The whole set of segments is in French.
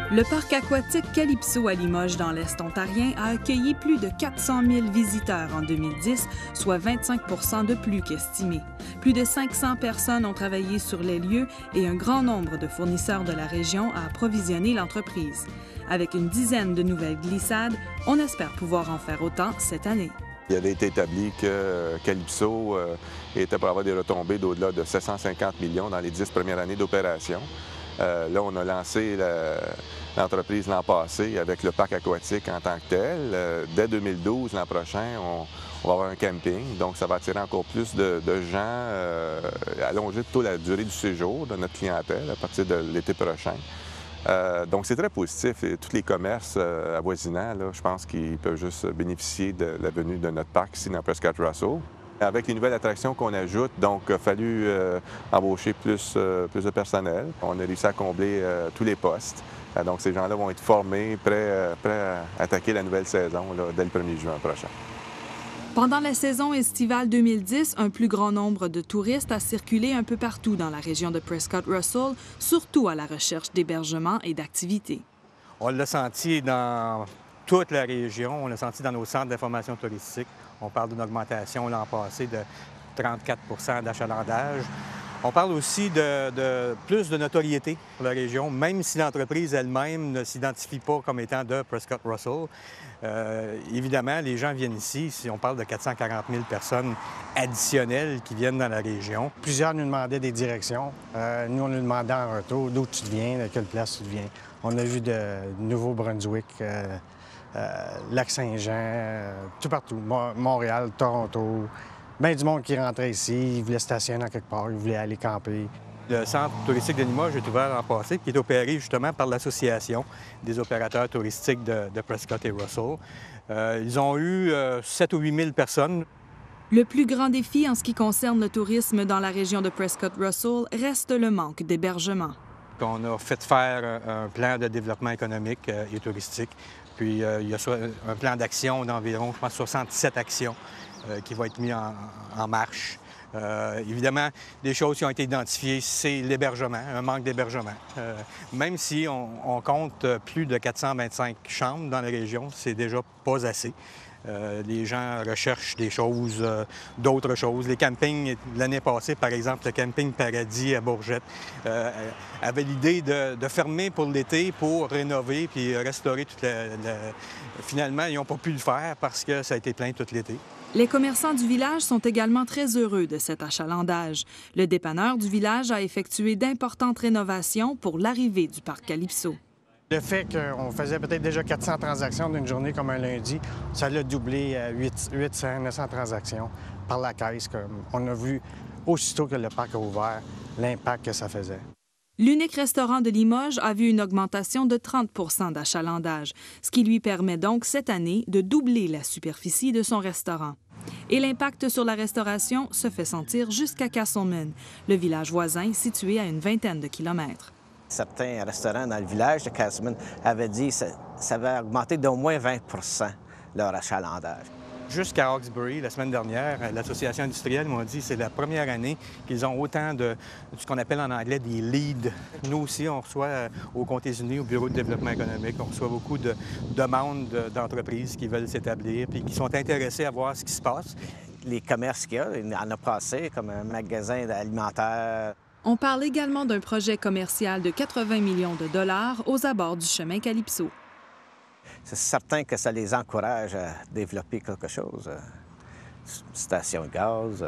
Le parc aquatique Calypso à Limoges, dans l'Est ontarien, a accueilli plus de 400 000 visiteurs en 2010, soit 25 % de plus qu'estimé. Plus de 500 personnes ont travaillé sur les lieux et un grand nombre de fournisseurs de la région a approvisionné l'entreprise. Avec une dizaine de nouvelles glissades, on espère pouvoir en faire autant cette année. Il avait été établi que Calypso était pour avoir des retombées d'au-delà de 750 millions dans les 10 premières années d'opération. Là, on a lancé l'entreprise l'an passé avec le parc aquatique en tant que tel. Dès 2012, l'an prochain, on va avoir un camping, donc ça va attirer encore plus de gens, allonger plutôt la durée du séjour de notre clientèle à partir de l'été prochain. Donc, c'est très positif. Et tous les commerces avoisinants, là, je pense qu'ils peuvent juste bénéficier de la venue de notre parc ici dans Prescott Russell. Avec les nouvelles attractions qu'on ajoute, donc il a fallu embaucher plus de personnel. On a réussi à combler tous les postes. Donc, ces gens-là vont être formés, prêts à attaquer la nouvelle saison là, dès le 1er juin prochain. Pendant la saison estivale 2010, un plus grand nombre de touristes a circulé un peu partout dans la région de Prescott Russell, surtout à la recherche d'hébergement et d'activités. On l'a senti dans toute la région, on l'a senti dans nos centres d'information touristique. On parle d'une augmentation l'an passé de 34 d'achalandage. On parle aussi de plus de notoriété pour la région, même si l'entreprise elle-même ne s'identifie pas comme étant de Prescott Russell. Évidemment, les gens viennent ici. Si on parle de 440 000 personnes additionnelles qui viennent dans la région. Plusieurs nous demandaient des directions. Nous, on nous demandait en retour d'où tu viens, de quelle place tu viens. On a vu de Nouveau-Brunswick, Lac-Saint-Jean, tout partout. Montréal, Toronto. Bien du monde qui rentrait ici, ils voulaient stationner en quelque part, ils voulaient aller camper. Le centre touristique de Limoges est ouvert l'an passé, qui est opéré justement par l'Association des opérateurs touristiques de Prescott et Russell. Ils ont eu 7 ou 8 000 personnes. Le plus grand défi en ce qui concerne le tourisme dans la région de Prescott Russell reste le manque d'hébergement. On a fait faire un plan de développement économique et touristique. Puis il y a un plan d'action d'environ, je pense, 67 actions qui va être mis en marche. Évidemment, des choses qui ont été identifiées, c'est l'hébergement, un manque d'hébergement. Même si on compte plus de 425 chambres dans la région, c'est déjà pas assez. Les gens recherchent des choses, d'autres choses. Les campings, l'année passée, par exemple, le camping Paradis à Bourgette avait l'idée de fermer pour l'été pour rénover puis restaurer toute Finalement, ils n'ont pas pu le faire parce que ça a été plein tout l'été. Les commerçants du village sont également très heureux de cet achalandage. Le dépanneur du village a effectué d'importantes rénovations pour l'arrivée du parc Calypso. Le fait qu'on faisait peut-être déjà 400 transactions d'une journée comme un lundi, ça l'a doublé à 800, 900 transactions par la caisse. On a vu aussitôt que le parc a ouvert l'impact que ça faisait. L'unique restaurant de Limoges a vu une augmentation de 30 % d'achalandage, ce qui lui permet donc cette année de doubler la superficie de son restaurant. Et l'impact sur la restauration se fait sentir jusqu'à Castleman, le village voisin situé à une vingtaine de kilomètres. Certains restaurants dans le village de Castleman avaient dit que ça avait augmenté d'au moins 20 leur achalandage. Jusqu'à Hawkesbury, la semaine dernière, l'Association industrielle m'a dit que c'est la première année qu'ils ont autant de ce qu'on appelle en anglais des leads. Nous aussi, on reçoit au Comté-Unis, au Bureau de développement économique, on reçoit beaucoup de demandes d'entreprises qui veulent s'établir puis qui sont intéressées à voir ce qui se passe. Les commerces qu'il y a, il en a passé, comme un magasin alimentaire. On parle également d'un projet commercial de 80 millions de dollars aux abords du chemin Calypso. C'est certain que ça les encourage à développer quelque chose. Station de gaz,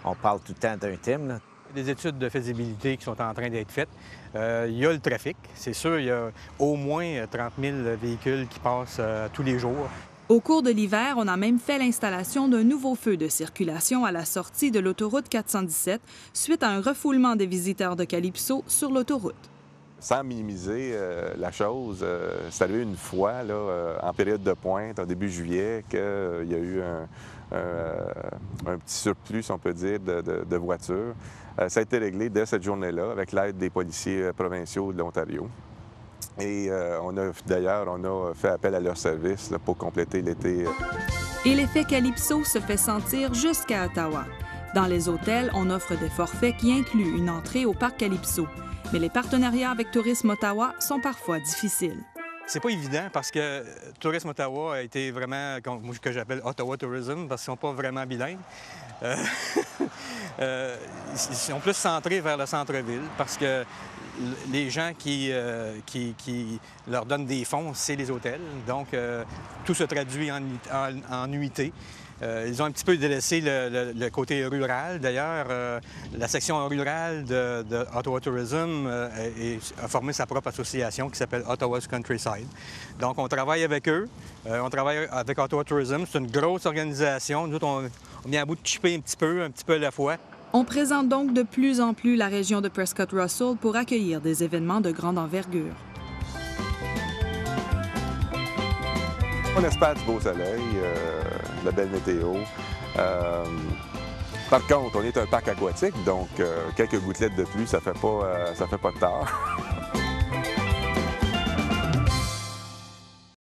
on parle tout le temps d'un thème. Là. Des études de faisabilité qui sont en train d'être faites. Il y a le trafic, c'est sûr, il y a au moins 30 000 véhicules qui passent tous les jours. Au cours de l'hiver, on a même fait l'installation d'un nouveau feu de circulation à la sortie de l'autoroute 417 suite à un refoulement des visiteurs de Calypso sur l'autoroute. Sans minimiser la chose, c'est arrivé une fois là, en période de pointe, au début juillet, qu'il y a eu un petit surplus, si on peut dire, de voitures. Ça a été réglé dès cette journée-là avec l'aide des policiers provinciaux de l'Ontario. Et on a fait appel à leur service là, pour compléter l'été. Et l'effet Calypso se fait sentir jusqu'à Ottawa. Dans les hôtels, on offre des forfaits qui incluent une entrée au parc Calypso. Mais les partenariats avec Tourisme Ottawa sont parfois difficiles. C'est pas évident parce que Tourisme Ottawa a été vraiment, ce que j'appelle Ottawa Tourism, parce qu'ils sont pas vraiment bilingues. Ils sont plus centrés vers le centre-ville parce que les gens qui leur donnent des fonds, c'est les hôtels. Donc, tout se traduit en nuitées. Ils ont un petit peu délaissé le côté rural. D'ailleurs, la section rurale de Ottawa Tourism a formé sa propre association qui s'appelle Ottawa's Countryside. Donc, on travaille avec eux. On travaille avec Ottawa Tourism. C'est une grosse organisation. Nous autres, on vient à bout de chipper un petit peu à la fois. On présente donc de plus en plus la région de Prescott-Russell pour accueillir des événements de grande envergure. On espère du beau soleil, de la belle météo. Par contre, on est un parc aquatique, donc quelques gouttelettes de pluie, ça fait pas de tort.